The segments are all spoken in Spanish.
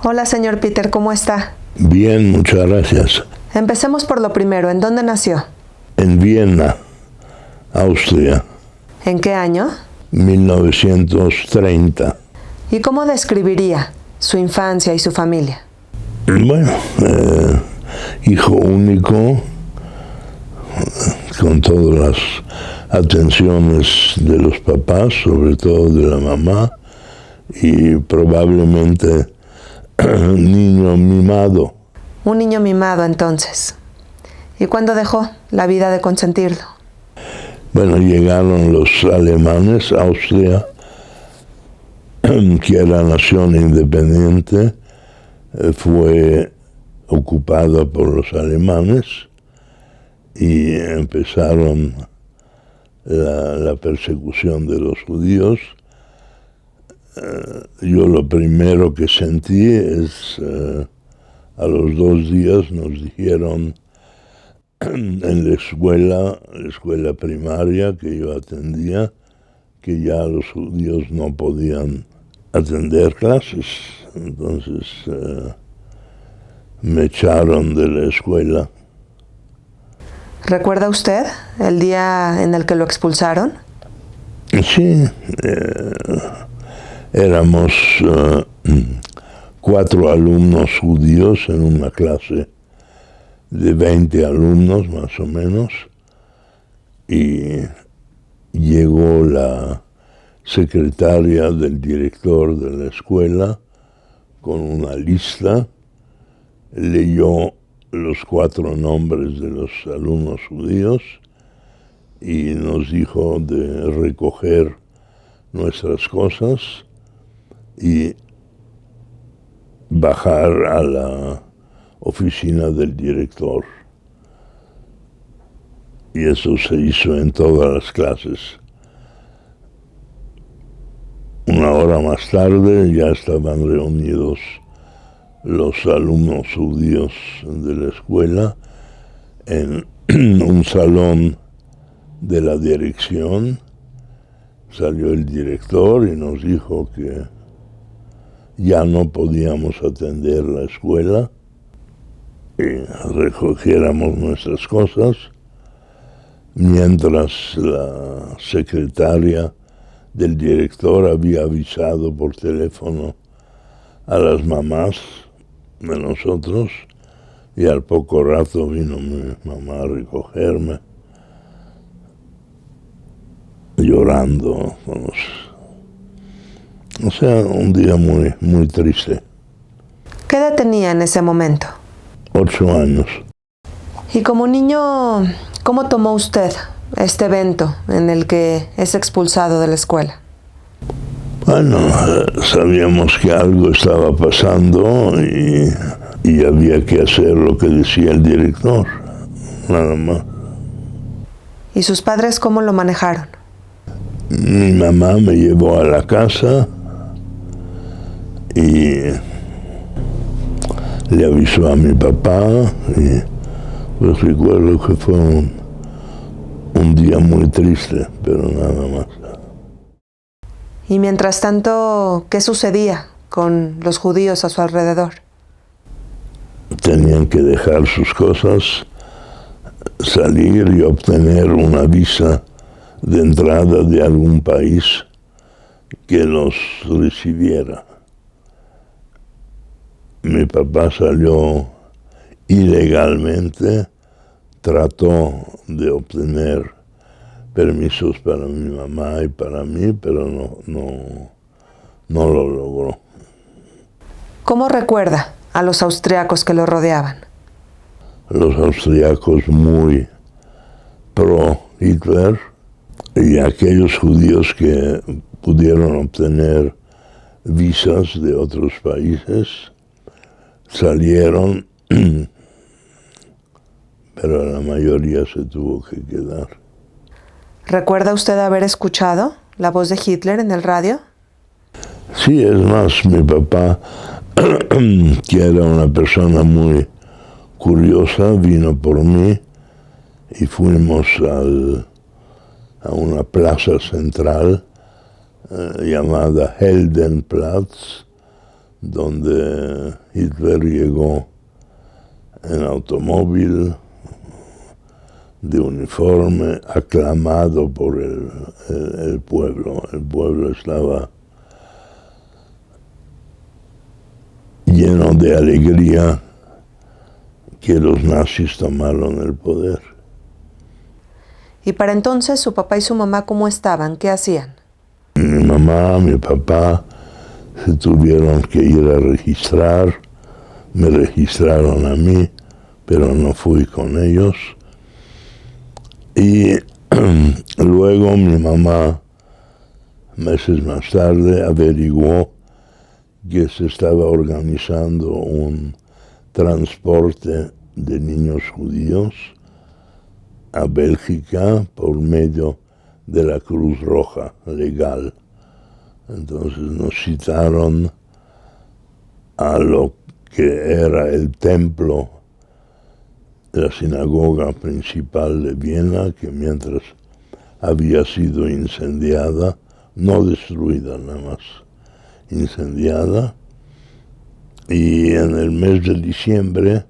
Hola, señor Peter, ¿cómo está? Bien, muchas gracias. Empecemos por lo primero. ¿En dónde nació? En Viena, Austria, ¿En qué año? 1930. ¿Y cómo describiría su infancia y su familia? Bueno, hijo único, con todas las atenciones de los papás, sobre todo de la mamá, y probablemente niño mimado. Un niño mimado, entonces. ¿Y cuándo dejó la vida de consentirlo? Bueno, llegaron los alemanes a Austria, que era nación independiente, fue ocupada por los alemanes y empezaron la persecución de los judíos. Yo lo primero que sentí es, a los 2 días nos dijeron en la escuela primaria que yo atendía, que ya los judíos no podían atender clases. Entonces me echaron de la escuela. ¿Recuerda usted el día en el que lo expulsaron? Sí, éramos 4 alumnos judíos en una clase de 20 alumnos más o menos, y llegó la secretaria del director de la escuela con una lista, leyó los 4 nombres de los alumnos judíos y nos dijo de recoger nuestras cosas y bajar a la oficina del director. Y eso se hizo en todas las clases. Una hora más tarde ya estaban reunidos los alumnos judíos de la escuela en un salón de la dirección. Salió el director y nos dijo que ya no podíamos atender la escuela y recogiéramos nuestras cosas, mientras la secretaria del director había avisado por teléfono a las mamás de nosotros, y al poco rato vino mi mamá a recogerme, llorando. O sea, un día muy, muy triste. ¿Qué edad tenía en ese momento? 8 años. Y como niño, ¿cómo tomó usted este evento en el que es expulsado de la escuela? Bueno, sabíamos que algo estaba pasando y había que hacer lo que decía el director, nada más. ¿Y sus padres cómo lo manejaron? Mi mamá me llevó a la casa y le avisó a mi papá, y pues recuerdo que fue un día muy triste, pero nada más. Y mientras tanto, ¿qué sucedía con los judíos a su alrededor? Tenían que dejar sus cosas, salir y obtener una visa de entrada de algún país que los recibiera. Mi papá salió ilegalmente, trató de obtener permisos para mi mamá y para mí, pero no lo logró. ¿Cómo recuerda a los austriacos que lo rodeaban? Los austriacos muy pro Hitler, y aquellos judíos que pudieron obtener visas de otros países salieron, pero la mayoría se tuvo que quedar. ¿Recuerda usted haber escuchado la voz de Hitler en el radio? Sí, es más, mi papá, que era una persona muy curiosa, vino por mí y fuimos a una plaza central llamada Heldenplatz, donde Hitler llegó en automóvil, de uniforme, aclamado por el pueblo. El pueblo estaba lleno de alegría que los nazis tomaron el poder. Y para entonces, ¿su papá y su mamá cómo estaban? ¿Qué hacían? Mi mamá, mi papá se tuvieron que ir a registrar, me registraron a mí, pero no fui con ellos. Y luego mi mamá, meses más tarde, averiguó que se estaba organizando un transporte de niños judíos a Bélgica por medio de la Cruz Roja legal. Entonces nos citaron a lo que era el templo de la sinagoga principal de Viena, que mientras había sido incendiada, no destruida nada más, incendiada, y en el mes de diciembre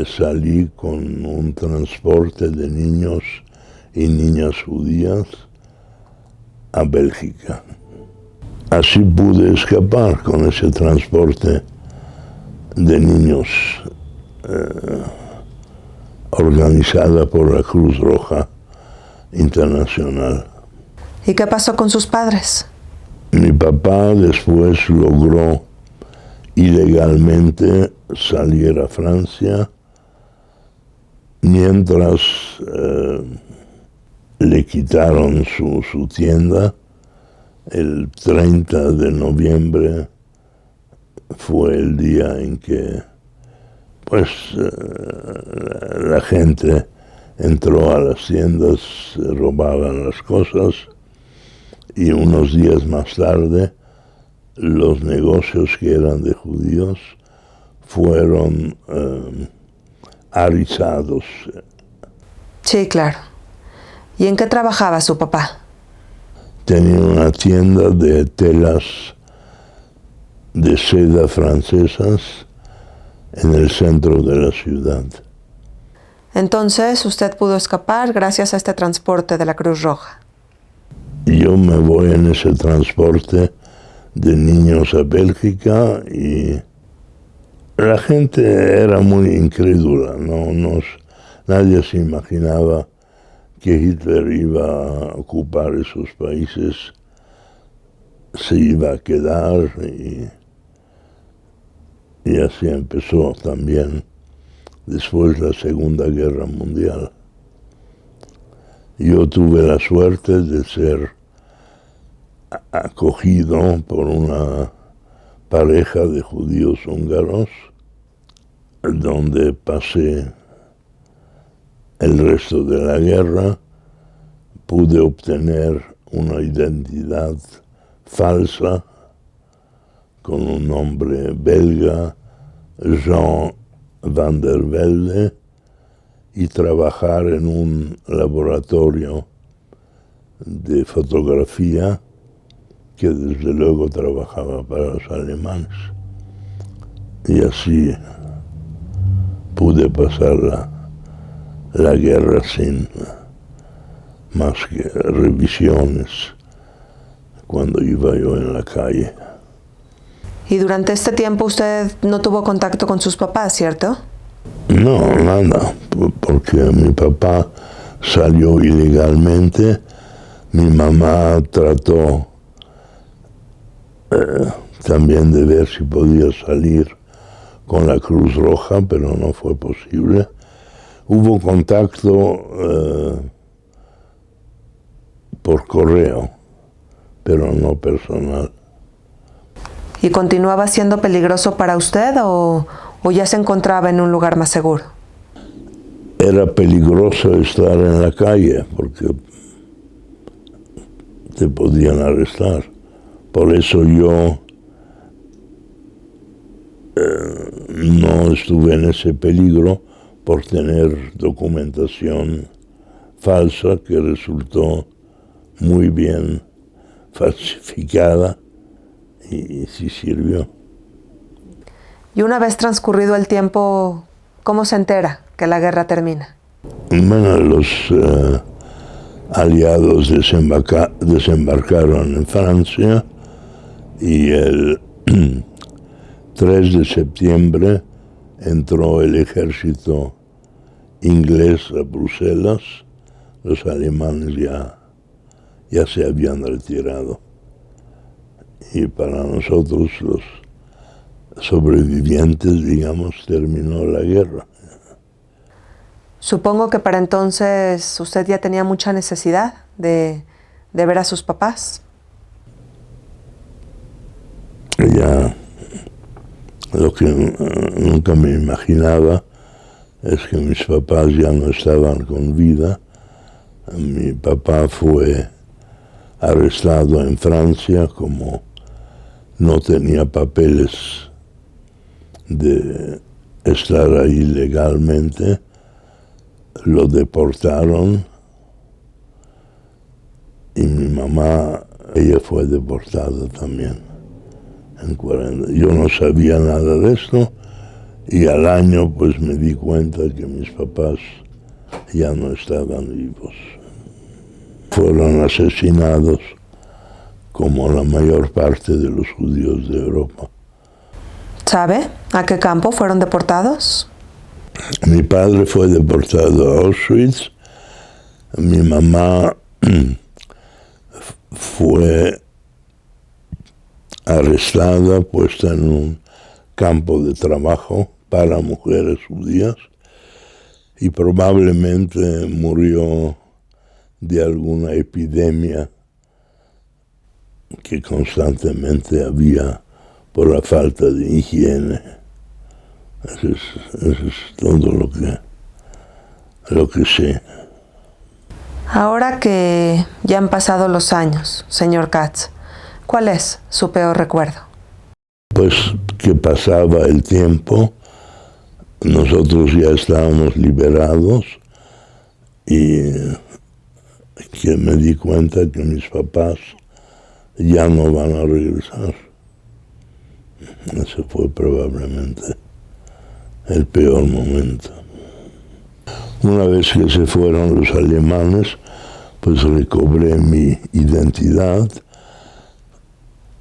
salí con un transporte de niños y niñas judías a Bélgica. Así pude escapar con ese transporte de niños organizada por la Cruz Roja Internacional. ¿Y qué pasó con sus padres? Mi papá después logró ilegalmente salir a Francia mientras le quitaron su tienda. El 30 de noviembre fue el día en que la gente entró a las tiendas, robaban las cosas, y unos días más tarde los negocios que eran de judíos fueron arizados. Sí, claro. ¿Y en qué trabajaba su papá? Tenía una tienda de telas de seda francesas en el centro de la ciudad. Entonces, usted pudo escapar gracias a este transporte de la Cruz Roja. Yo me voy en ese transporte de niños a Bélgica y la gente era muy incrédula, nadie se imaginaba que Hitler iba a ocupar esos países, se iba a quedar, y así empezó también después la Segunda Guerra Mundial. Yo tuve la suerte de ser acogido por una pareja de judíos húngaros, donde pasé el resto de la guerra. Pude obtener una identidad falsa con un nombre belga, Jean van der Velde, y trabajar en un laboratorio de fotografía que desde luego trabajaba para los alemanes. Y así pude pasar la guerra sin más que revisiones cuando iba yo en la calle. Y durante este tiempo usted no tuvo contacto con sus papás, ¿cierto? No, nada, porque mi papá salió ilegalmente. Mi mamá trató también de ver si podía salir con la Cruz Roja, pero no fue posible. Hubo contacto por correo, pero no personal. ¿Y continuaba siendo peligroso para usted o ya se encontraba en un lugar más seguro? Era peligroso estar en la calle porque te podían arrestar. Por eso yo no estuve en ese peligro por tener documentación falsa que resultó muy bien falsificada y sí sirvió. Y una vez transcurrido el tiempo, ¿cómo se entera que la guerra termina? Bueno, los aliados desembarcaron en Francia y el 3 de septiembre entró el ejército inglés a Bruselas. Los alemanes ya se habían retirado. Y para nosotros, los sobrevivientes, digamos, terminó la guerra. Supongo que para entonces usted ya tenía mucha necesidad de ver a sus papás. Ya lo que nunca me imaginaba es que mis papás ya no estaban con vida. Mi papá fue arrestado en Francia como no tenía papeles de estar ahí legalmente. Lo deportaron y mi mamá, ella fue deportada también en 40. Yo no sabía nada de esto y al año pues me di cuenta que mis papás ya no estaban vivos. Fueron asesinados como la mayor parte de los judíos de Europa. ¿Sabe a qué campo fueron deportados? Mi padre fue deportado a Auschwitz. Mi mamá fue arrestada, puesta en un campo de trabajo para mujeres judías y probablemente murió de alguna epidemia que constantemente había por la falta de higiene. Eso es todo lo que sé. Ahora que ya han pasado los años, señor Katz, ¿cuál es su peor recuerdo? Pues que pasaba el tiempo, nosotros ya estábamos liberados y que me di cuenta que mis papás ya no van a regresar. Ese fue probablemente el peor momento. Una vez que se fueron los alemanes, pues recobré mi identidad,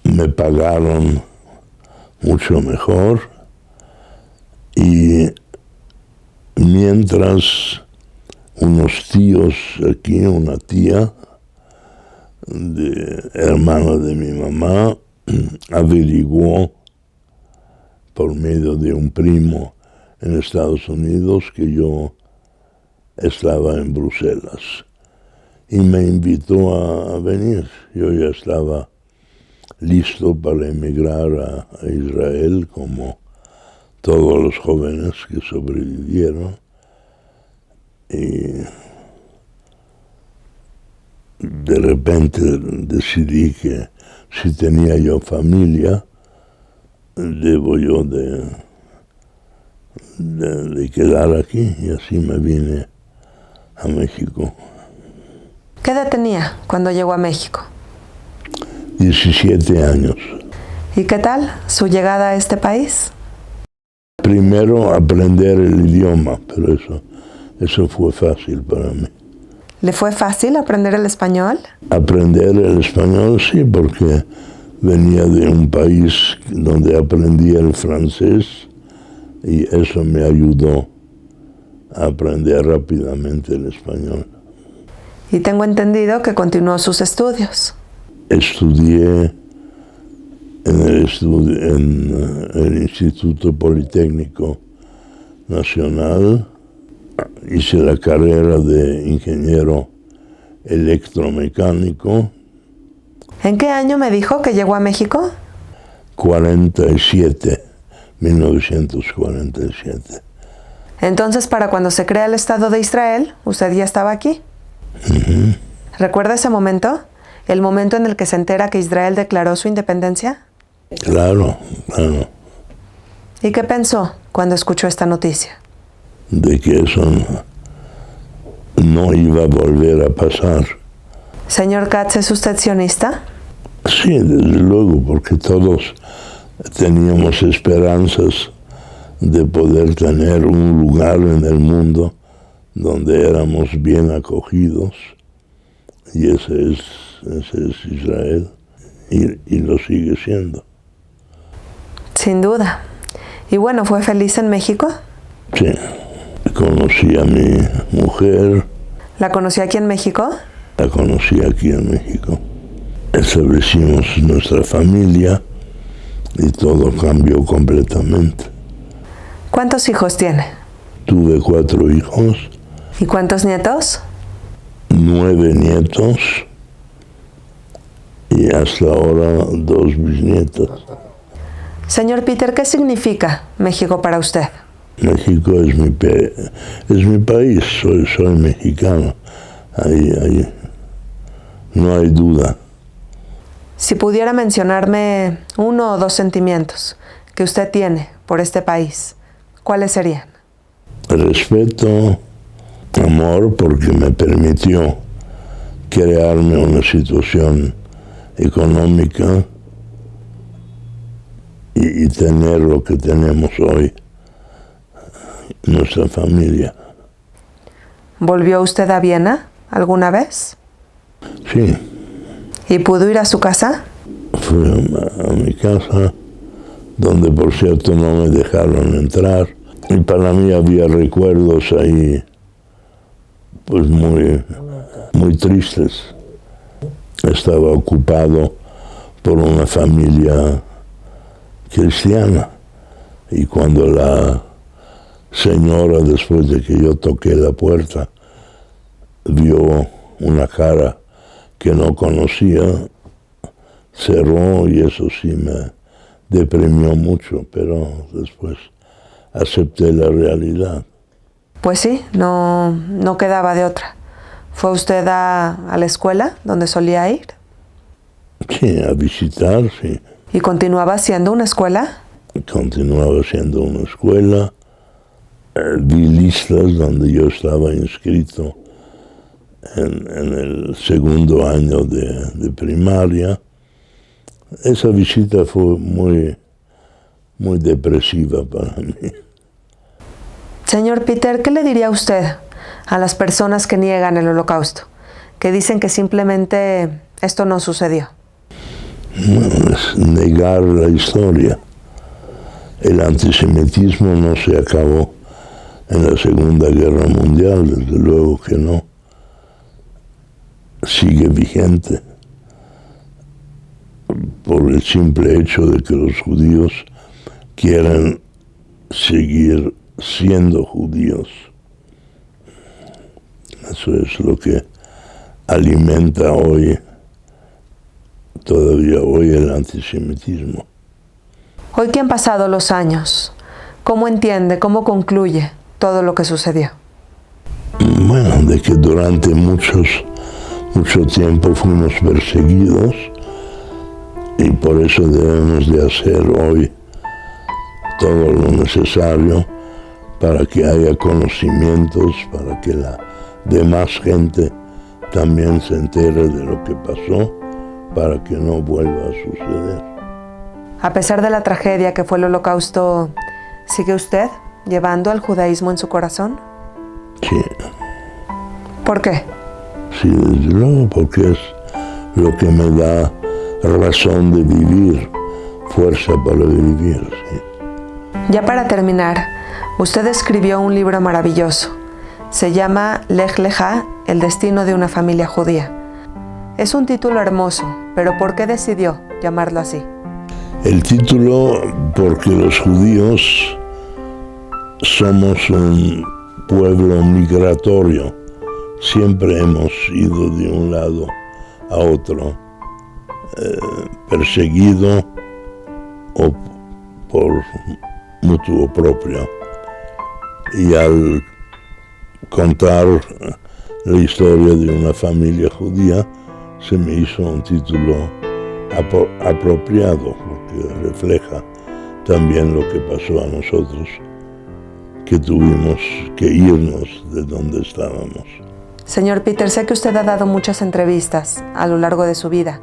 me pagaron mucho mejor y mientras unos tíos aquí, una tía, hermana de mi mamá, averiguó por medio de un primo en Estados Unidos que yo estaba en Bruselas y me invitó a venir. Yo ya estaba listo para emigrar a Israel como todos los jóvenes que sobrevivieron y de repente decidí que si tenía yo familia, debo yo de quedar aquí y así me vine a México. ¿Qué edad tenía cuando llegó a México? 17 años. ¿Y qué tal su llegada a este país? Primero aprender el idioma, pero eso fue fácil para mí. ¿Le fue fácil aprender el español? Aprender el español sí, porque venía de un país donde aprendí el francés y eso me ayudó a aprender rápidamente el español. Y tengo entendido que continuó sus estudios. Estudié en el Instituto Politécnico Nacional, hice la carrera de ingeniero electromecánico. ¿En qué año me dijo que llegó a México? 1947. Entonces, para cuando se crea el Estado de Israel, ¿usted ya estaba aquí? Uh-huh. ¿Recuerda ese momento? ¿El momento en el que se entera que Israel declaró su independencia? Claro. ¿Y qué pensó cuando escuchó esta noticia? De que eso no iba a volver a pasar. Señor Katz, ¿es usted sionista? Sí, desde luego, porque todos teníamos esperanzas de poder tener un lugar en el mundo donde éramos bien acogidos, y ese es Israel, y lo sigue siendo. Sin duda. Y bueno, ¿fue feliz en México? Sí, conocí a mi mujer. ¿La conoció aquí en México? La conocí aquí en México. Establecimos nuestra familia y todo cambió completamente. ¿Cuántos hijos tiene? Tuve 4 hijos. ¿Y cuántos nietos? 9 nietos y hasta ahora 2 bisnietas. Señor Peter, ¿qué significa México para usted? México es mi país, soy mexicano. Ahí no hay duda. Si pudiera mencionarme 1 o 2 sentimientos que usted tiene por este país, ¿cuáles serían? Respeto, amor, porque me permitió crearme una situación económica y tener lo que tenemos hoy, nuestra familia. ¿Volvió usted a Viena alguna vez? Sí. ¿Y pudo ir a su casa? Fui a mi casa, donde por cierto no me dejaron entrar. Y para mí había recuerdos ahí, pues muy tristes. Estaba ocupado por una familia cristiana. Y cuando la señora, después de que yo toqué la puerta, vio una cara que no conocía, cerró, y eso sí me deprimió mucho, pero después acepté la realidad. Pues sí, no quedaba de otra. ¿Fue usted a la escuela donde solía ir? Sí, a visitar, sí. ¿Y continuaba siendo una escuela? Continuaba siendo una escuela. Vi listas donde yo estaba inscrito en el segundo año de primaria. Esa visita fue muy depresiva para mí. Señor Peter, ¿qué le diría usted a las personas que niegan el Holocausto? Que dicen que simplemente esto no sucedió. Bueno, es negar la historia. El antisemitismo no se acabó en la Segunda Guerra Mundial, desde luego que no. Sigue vigente por el simple hecho de que los judíos quieran seguir siendo judíos. Eso es lo que alimenta todavía hoy el antisemitismo. Hoy que han pasado los años, ¿cómo entiende, cómo concluye todo lo que sucedió? Bueno, de que durante mucho tiempo fuimos perseguidos, y por eso debemos de hacer hoy todo lo necesario para que haya conocimientos, para que la demás gente también se entere de lo que pasó, para que no vuelva a suceder. A pesar de la tragedia que fue el Holocausto, ¿sigue usted llevando al judaísmo en su corazón? Sí. ¿Por qué? Sí, desde luego, porque es lo que me da razón de vivir, fuerza para vivir. Sí. Ya para terminar, usted escribió un libro maravilloso. Se llama Lech Lecha, el destino de una familia judía. Es un título hermoso, pero ¿por qué decidió llamarlo así? El título, porque los judíos somos un pueblo migratorio. Siempre hemos ido de un lado a otro, perseguido o por mutuo propio. Y al contar la historia de una familia judía, se me hizo un título apropiado, porque refleja también lo que pasó a nosotros, que tuvimos que irnos de donde estábamos. Señor Peter, sé que usted ha dado muchas entrevistas a lo largo de su vida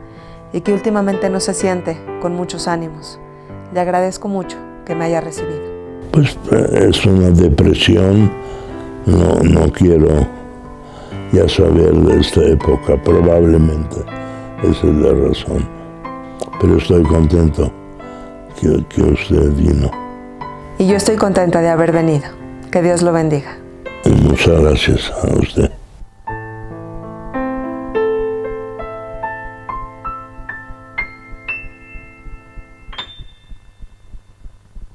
y que últimamente no se siente con muchos ánimos. Le agradezco mucho que me haya recibido. Pues es una depresión, no quiero ya saber de esta época, probablemente esa es la razón. Pero estoy contento que usted vino. Y yo estoy contenta de haber venido. Que Dios lo bendiga. Muchas gracias a usted.